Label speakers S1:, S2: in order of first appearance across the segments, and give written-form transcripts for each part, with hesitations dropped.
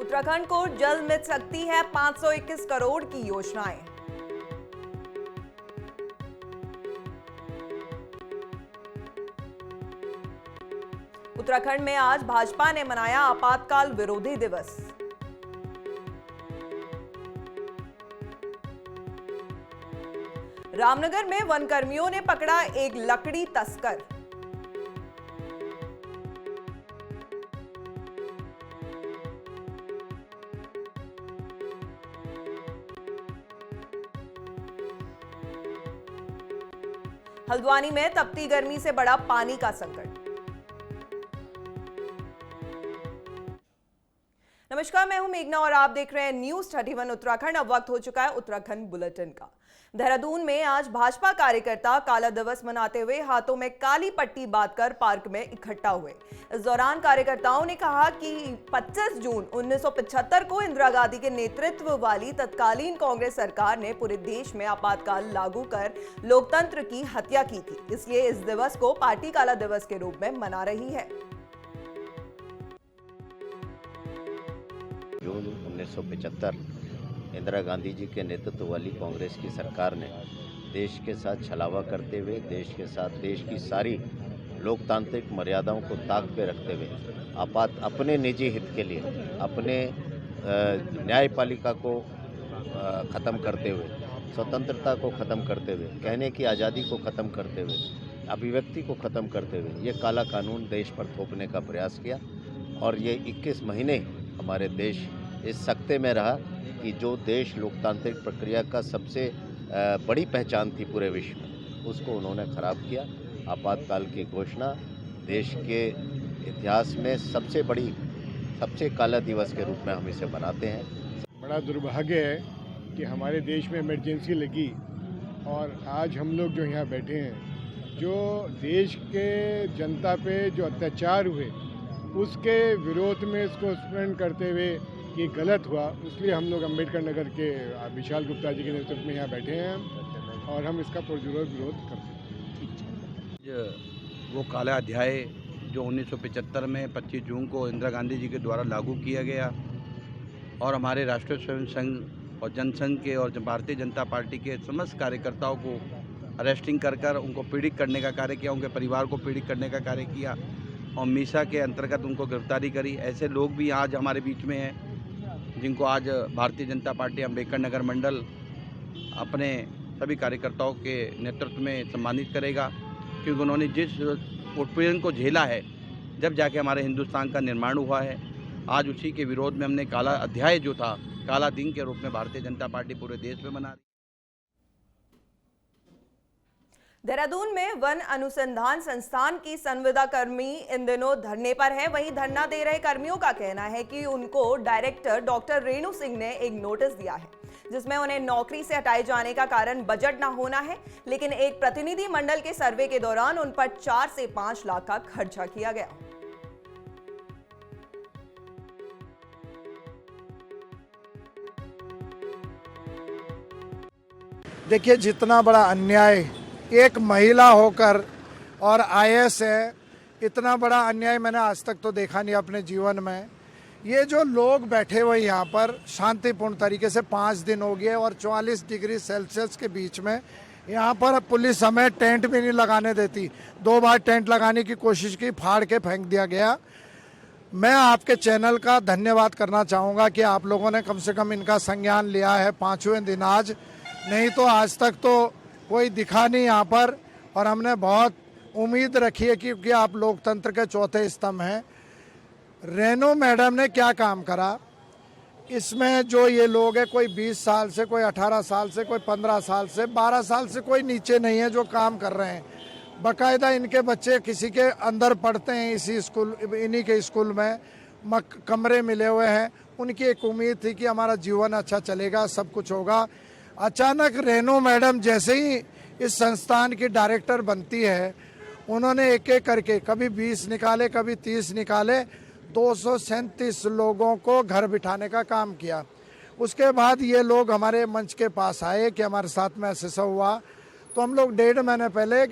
S1: उत्तराखंड को जल्द मिल सकती है 521 करोड़ की योजनाएं। उत्तराखंड में आज भाजपा ने मनाया आपातकाल विरोधी दिवस। रामनगर में वनकर्मियों ने पकड़ा एक लकड़ी तस्कर। हल्द्वानी में तपती गर्मी से बढ़ा पानी का संकट। नमस्कार, मैं हूं मेघना और आप देख रहे हैं न्यूज 31 उत्तराखंड। अब वक्त हो चुका है उत्तराखंड बुलेटिन का। देहरादून में आज भाजपा कार्यकर्ता काला दिवस मनाते हुए हाथों में काली पट्टी बांधकर पार्क में इकट्ठा हुए। इस दौरान कार्यकर्ताओं ने कहा कि 25 जून 1975 को इंदिरा गांधी के नेतृत्व वाली तत्कालीन कांग्रेस सरकार ने पूरे देश में आपातकाल लागू कर लोकतंत्र की हत्या की थी, इसलिए इस दिवस को पार्टी काला दिवस के रूप में मना रही है।
S2: जून 1975 इंदिरा गांधी जी के नेतृत्व वाली कांग्रेस की सरकार ने देश के साथ छलावा करते हुए देश की सारी लोकतांत्रिक मर्यादाओं को ताक पे रखते हुए अपने निजी हित के लिए अपने न्यायपालिका को ख़त्म करते हुए, स्वतंत्रता को ख़त्म करते हुए, कहने की आज़ादी को ख़त्म करते हुए, अभिव्यक्ति को ख़त्म करते हुए ये काला कानून देश पर थोपने का प्रयास किया। और ये 21 महीने हमारे देश इस सकते में रहा कि जो देश लोकतांत्रिक प्रक्रिया का सबसे बड़ी पहचान थी पूरे विश्व में, उसको उन्होंने ख़राब किया। आपातकाल की घोषणा देश के इतिहास में सबसे काला दिवस के रूप में हम इसे मनाते हैं।
S3: बड़ा दुर्भाग्य है कि हमारे देश में इमरजेंसी लगी और आज हम लोग जो यहाँ बैठे हैं, जो देश के जनता पे जो अत्याचार हुए उसके विरोध में इसको स्मरण करते हुए कि गलत हुआ, इसलिए हम लोग अम्बेडकर नगर के विशाल गुप्ता जी के नेतृत्व में यहाँ बैठे हैं और हम इसका पुरजोर विरोध करते हैं।
S4: वो काला अध्याय जो 1975 में 25 जून को इंदिरा गांधी जी के द्वारा लागू किया गया और हमारे राष्ट्रीय स्वयं संघ और जनसंघ के और भारतीय जनता पार्टी के समस्त कार्यकर्ताओं को अरेस्टिंग कर उनको पीड़ित करने का कार्य किया, उनके परिवार को पीड़ित करने का कार्य किया और मीसा के अंतर्गत उनको गिरफ्तारी करी। ऐसे लोग भी आज हमारे बीच में हैं जिनको आज भारतीय जनता पार्टी अम्बेडकर नगर मंडल अपने सभी कार्यकर्ताओं के नेतृत्व में सम्मानित करेगा, क्योंकि उन्होंने जिस उत्पीड़न को झेला है जब जाके हमारे हिंदुस्तान का निर्माण हुआ है, आज उसी के विरोध में हमने काला अध्याय जो था काला दिन के रूप में भारतीय जनता पार्टी पूरे देश में मना रही।
S1: देहरादून में वन अनुसंधान संस्थान की संविदा कर्मी इन दिनों धरने पर है। वहीं धरना दे रहे कर्मियों का कहना है कि उनको डायरेक्टर डॉक्टर रेणु सिंह ने एक नोटिस दिया है जिसमें उन्हें नौकरी से हटाए जाने का कारण बजट न होना है, लेकिन एक प्रतिनिधि मंडल के सर्वे के दौरान उन पर 4 से 5 लाख का खर्चा किया गया।
S5: देखिए, जितना बड़ा अन्याय एक महिला होकर और आईएएस है, इतना बड़ा अन्याय मैंने आज तक तो देखा नहीं अपने जीवन में। ये जो लोग बैठे हुए यहाँ पर शांतिपूर्ण तरीके से 5 दिन हो गए और 44 डिग्री सेल्सियस के बीच में यहाँ पर पुलिस हमें टेंट भी नहीं लगाने देती। 2 बार टेंट लगाने की कोशिश की, फाड़ के फेंक दिया गया। मैं आपके चैनल का धन्यवाद करना चाहूँगा कि आप लोगों ने कम से कम इनका संज्ञान लिया है 5वें दिन आज, नहीं तो आज तक तो कोई दिखा नहीं यहाँ पर। और हमने बहुत उम्मीद रखी है क्योंकि आप लोकतंत्र के चौथे स्तंभ हैं। रेणु मैडम ने क्या काम करा इसमें? जो ये लोग हैं, कोई 20 साल से, कोई 18 साल से, कोई 15 साल से, 12 साल से कोई नीचे नहीं है जो काम कर रहे हैं। बाकायदा इनके बच्चे किसी के अंदर पढ़ते हैं, इन्हीं के स्कूल में कमरे मिले हुए हैं। उनकी एक उम्मीद थी कि हमारा जीवन अच्छा चलेगा, सब कुछ होगा। अचानक रेणु मैडम जैसे ही इस संस्थान की डायरेक्टर बनती है, उन्होंने एक एक करके कभी 20 निकाले, कभी 30 निकाले, 237 लोगों को घर बिठाने का काम किया। उसके बाद ये लोग हमारे मंच के पास आए कि हमारे साथ में ऐसा हुआ, तो हम लोग 1.5 महीने पहले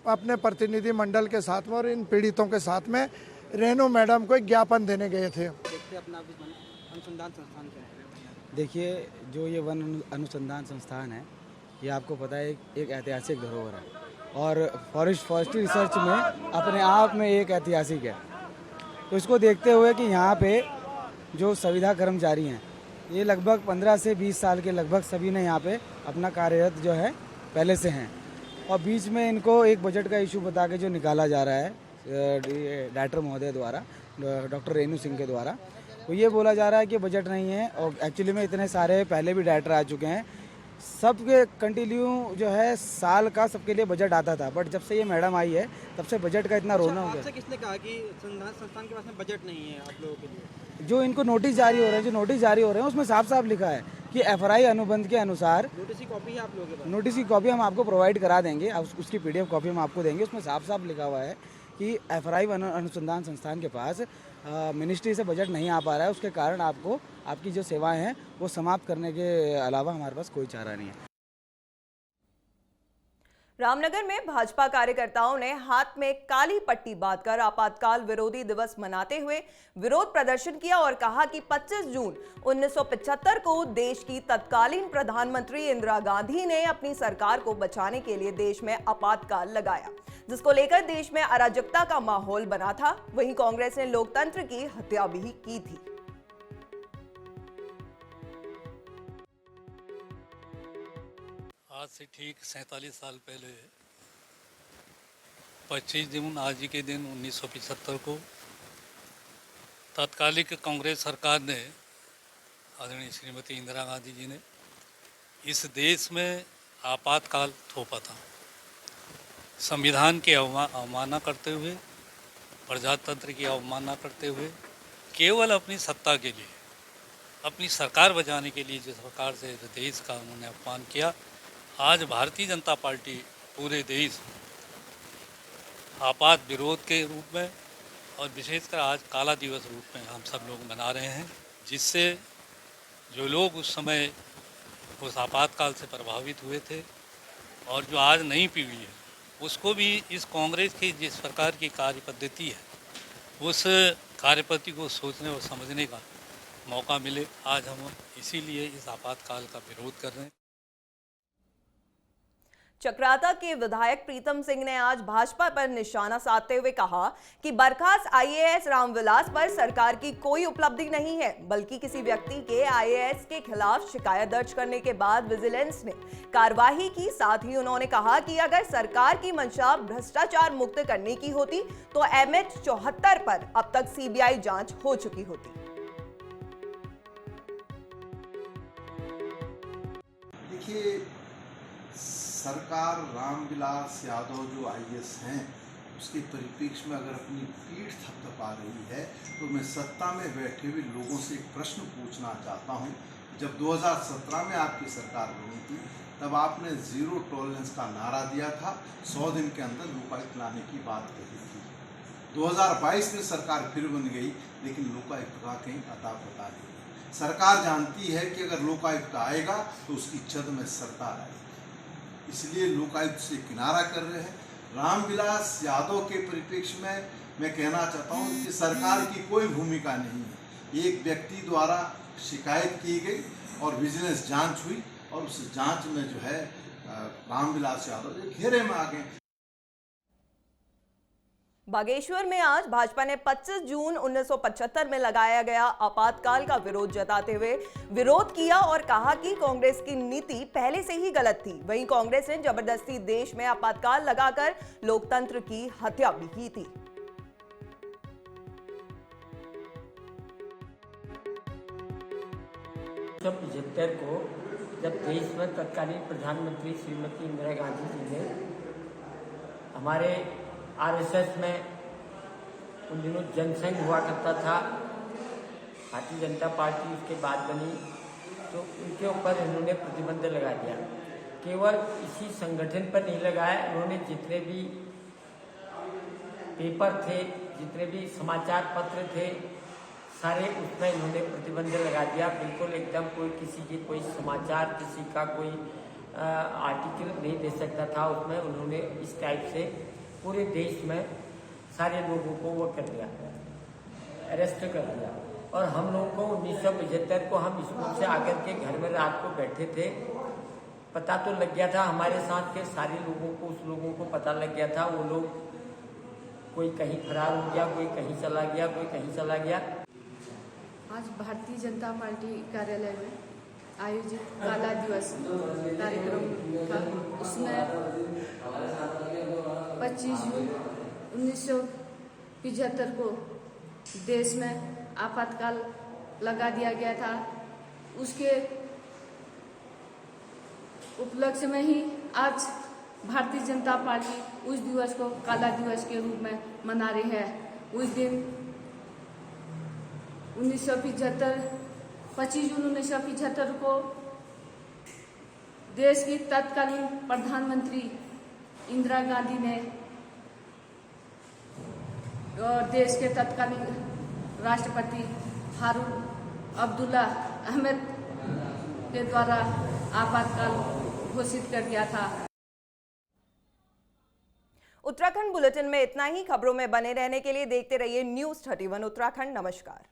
S5: अपने प्रतिनिधि मंडल के साथ में और इन पीड़ितों के साथ में रेणु मैडम को एक ज्ञापन देने गए थे।
S6: अपना अनुसंधान संस्थान क्या है? देखिए, जो ये वन अनुसंधान संस्थान है, ये आपको पता है एक ऐतिहासिक धरोहर है और फॉरेस्ट्री रिसर्च में अपने आप में एक ऐतिहासिक है। तो इसको देखते हुए कि यहाँ पे जो संविदा कर्मचारी हैं, ये लगभग 15 से 20 साल के लगभग सभी ने यहाँ पे अपना कार्यरत जो है पहले से हैं, और बीच में इनको एक बजट का इशू बता के जो निकाला जा रहा है डायरेक्टर महोदय द्वारा, डॉक्टर रेणु सिंह के द्वारा, तो ये बोला जा रहा है कि बजट नहीं है। और एक्चुअली में इतने सारे पहले भी डायरेक्टर आ चुके हैं, सबके कंटिन्यू जो है साल का सबके लिए बजट आता था, बट जब से ये मैडम आई है तब से बजट का इतना रोना हो गया।
S7: आपसे किसने कहा कि संस्थान के पास में बजट नहीं है आप लोगों के लिए?
S6: जो इनको नोटिस जारी हो रहे हैं उसमें साफ साफ लिखा है कि FRI अनुबंध के अनुसार,
S7: नोटिस की कॉपी है आप लोगों के पास?
S6: नोटिस की कॉपी हम आपको प्रोवाइड करा देंगे, उसकी PDF कॉपी हम आपको देंगे। उसमें साफ साफ लिखा हुआ है कि FRI अनुसंधान संस्थान के पास मिनिस्ट्री से बजट नहीं आ पा रहा है, उसके कारण आपको आपकी जो सेवाएं हैं वो समाप्त करने के अलावा हमारे पास कोई चारा नहीं है।
S1: रामनगर में भाजपा कार्यकर्ताओं ने हाथ में काली पट्टी बांधकर आपातकाल विरोधी दिवस मनाते हुए विरोध प्रदर्शन किया और कहा कि 25 जून 1975 को देश की तत्कालीन प्रधानमंत्री इंदिरा गांधी ने अपनी सरकार को बचाने के लिए देश में आपातकाल लगाया, जिसको लेकर देश में अराजकता का माहौल बना था। वहीं कांग्रेस ने लोकतंत्र की हत्या भी की थी।
S8: आज से ठीक 47 साल पहले 25 जून आज ही के दिन 1975 को तत्कालिक कांग्रेस सरकार ने, आदरणीय श्रीमती इंदिरा गांधी जी ने इस देश में आपातकाल थोपा था। संविधान की अवमानना करते हुए, प्रजातंत्र की अवमानना करते हुए, केवल अपनी सत्ता के लिए, अपनी सरकार बचाने के लिए जिस प्रकार से देश का उन्होंने अपमान किया, आज भारतीय जनता पार्टी पूरे देश आपात विरोध के रूप में और विशेषकर आज काला दिवस रूप में हम सब लोग मना रहे हैं, जिससे जो लोग उस समय उस आपातकाल से प्रभावित हुए थे और जो आज नई पीढ़ी है उसको भी इस कांग्रेस की जिस प्रकार की कार्य पद्धति है उस कार्य पद्धति को सोचने और समझने का मौका मिले। आज हम इसीलिए इस आपातकाल का विरोध कर रहे हैं।
S1: चक्राता के विधायक प्रीतम सिंह ने आज भाजपा पर निशाना साधते हुए कहा कि बर्खास्त IAS रामविलास पर सरकार की कोई उपलब्धि नहीं है, बल्कि किसी व्यक्ति के IAS के खिलाफ शिकायत दर्ज करने के बाद विजिलेंस ने कार्रवाई की। साथ ही उन्होंने कहा कि अगर सरकार की मंशा भ्रष्टाचार मुक्त करने की होती तो MH 74 पर अब तक CBI जांच हो चुकी होती।
S9: देखिए, सरकार रामविलास यादव जो IAS हैं उसके परिप्रेक्ष्य में अगर अपनी पीठ थपथपा रही है तो मैं सत्ता में बैठे हुए लोगों से एक प्रश्न पूछना चाहता हूं। जब 2017 में आपकी सरकार बनी थी तब आपने जीरो टॉलरेंस का नारा दिया था, 100 दिन के अंदर लोकायुक्त लाने की बात कही थी। 2022 में सरकार फिर बन गई, लेकिन लोकायुक्त का कहीं अता पता नहीं। सरकार जानती है कि अगर लोकायुक्त आएगा तो उसकी छत में सरकार आएगी, इसलिए लोकायुक्त से किनारा कर रहे हैं। रामविलास यादव के परिप्रेक्ष्य में मैं कहना चाहता हूं कि सरकार की कोई भूमिका नहीं है। एक व्यक्ति द्वारा शिकायत की गई और विजिलेंस जांच हुई और उस जांच में जो है रामविलास यादव जो घेरे में आ गए।
S1: बागेश्वर में आज भाजपा ने 25 जून 1975 में लगाया गया आपातकाल का विरोध जताते हुए विरोध किया और कहा कि कांग्रेस की नीति पहले से ही गलत थी। वहीं कांग्रेस ने जबरदस्ती देश में आपातकाल लगाकर लोकतंत्र की हत्या भी की थी।
S10: 1975 को जब देश में तत्कालीन प्रधानमंत्री श्रीमती इंदिरा गांधी जी ने हमारे RSS में उन दिनों जनसंघ हुआ करता था, भारतीय जनता पार्टी उसके बाद बनी, तो उनके ऊपर इन्होंने प्रतिबंध लगा दिया। केवल इसी संगठन पर नहीं लगाया, उन्होंने जितने भी पेपर थे, जितने भी समाचार पत्र थे, सारे उसमें इन्होंने प्रतिबंध लगा दिया। बिल्कुल एकदम कोई किसी की कोई समाचार, किसी का कोई आर्टिकल नहीं दे सकता था उसमें। उन्होंने इस टाइप से पूरे देश में सारे लोगों को वो कर दिया। अरेस्ट कर दिया। और हम लोगों को 1975 को हम स्कूल से आकर के घर में रात को बैठे थे, पता तो लग गया था हमारे साथ के सारे लोगों को, उस लोगों को पता लग गया था। वो लोग कोई कहीं फरार हो गया, कोई कहीं चला गया, कोई कहीं चला गया।
S11: आज भारतीय जनता पार्टी कार्यालय में आयोजित काला दिवस कार्यक्रम था। उसमें 25 जून 1975 को देश में आपातकाल लगा दिया गया था। उसके उपलक्ष्य में ही आज भारतीय जनता पार्टी उस दिवस को काला दिवस के रूप में मना रही है। उस दिन 25 जून 1975 को देश की तत्कालीन प्रधानमंत्री इंदिरा गांधी ने और देश के तत्कालीन राष्ट्रपति फारूक अब्दुल्ला अहमद के द्वारा आपातकाल घोषित कर दिया था।
S1: उत्तराखंड बुलेटिन में इतना ही। खबरों में बने रहने के लिए देखते रहिए न्यूज़ 31 उत्तराखंड। नमस्कार।